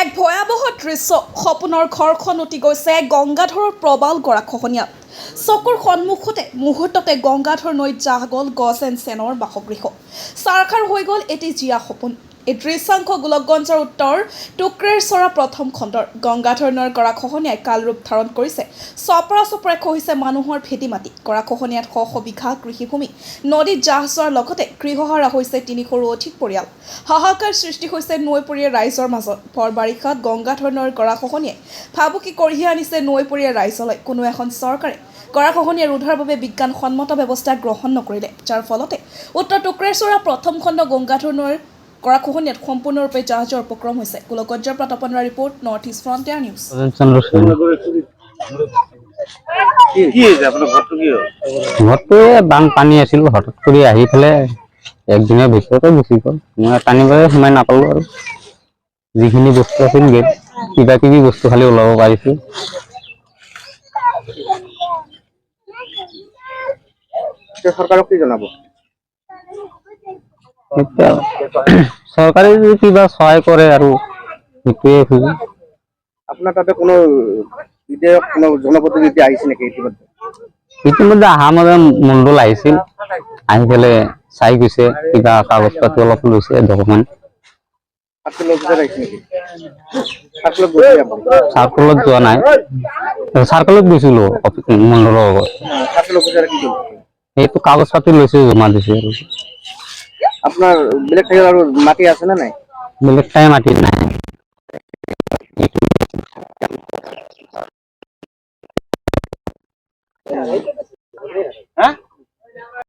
এক ভয়াবহ দৃশ্য সপোনৰ ঘৰখন উটি গৈছে গংগাধৰৰ প্ৰবাল গৰাখহনীয়াত। চকুৰ সন্মুখতে মুহূৰ্ততে গংগাধৰ নৈত জাহ গ'ল গছ এণ্ড চেনৰ বাসগৃহ। চাৰখাৰ হৈ গ'ল এটি জীয়া সপোন। এই দৃশ্যাংশ গোলকগঞ্জৰ উত্তৰ টুক্ৰেৰচৰা প্ৰথম খণ্ডৰ গংগাধৰ নৈৰ গৰাখহনীয়াই কাল ৰূপ ধাৰণ কৰিছে। চপৰা চপৰে খহিছে মানুহৰ ভেটি মাটি। গৰাখহনীয়াত শ শ বিঘা কৃষিভূমি নদীত জাহ যোৱাৰ লগতে গৃহহাৰা হৈছে ৩০০ৰো অধিক পৰিয়াল। হাহাকাৰ সৃষ্টি হৈছে নৈপৰীয়া ৰাইজৰ মাজত। ভৰ বাৰিষাত গংগাধৰ নৈৰ গৰাখহনীয়াই ভাবুকি কঢ়িয়াই আনিছে নৈপৰীয়া ৰাইজলৈ। কোনো এখন চৰকাৰে গৰাখহনীয়া ৰোধৰ বাবে বিজ্ঞানসন্মত ব্যৱস্থা গ্ৰহণ নকৰিলে, যাৰ ফলতে উত্তৰ টুক্ৰেৰচৰা প্ৰথম খণ্ড গংগাধৰ নৈৰ গৰাখহনীয়াত সম্পূৰ্ণৰূপে জাহ যোৱাৰ উপক্ৰম হৈছে। গোলকগঞ্জৰ পৰা Tapan Roy report, North East Frontier News. ঘৰটো বানপানী আছিল, হঠাৎ কৰি আহি পেলাই একদিনৰ ভিতৰতে গুচি গ'ল। মই টানিবলৈ সোমাই নাপালো আৰু যিখিনি বস্তু আছিল কিবা কিবি বস্তু খালি ওলাব পাৰিছো। চৰকাৰক কি জনাব? চৰকাৰে যদি কিবা সহায় কৰে আৰু সেইটোৱে খুজি। আপোনাৰ তাতে কোনো বিধায়ক, কোনো জনপ্ৰতিনিধি আহিছে নেকি ইতিমধ্যে? ইতিমধ্যে অহা মানে মণ্ডল আহিছিল, আহি পেলাই চাই গৈছে, কিবা কাগজ পাতি অলপ লৈছে, ডকুমেণ্ট। চাৰ্কলত যোৱা নাই, চাৰ্কলত গৈছিলো মণ্ডলৰ লগত। সেইটো কাগজ পাতি লৈছে, জমা দিছে। আপোনাৰ বেলেগ ঠাইত আৰু মাটি আছে নে নাই? বেলেগ ঠাই মাটি নাই।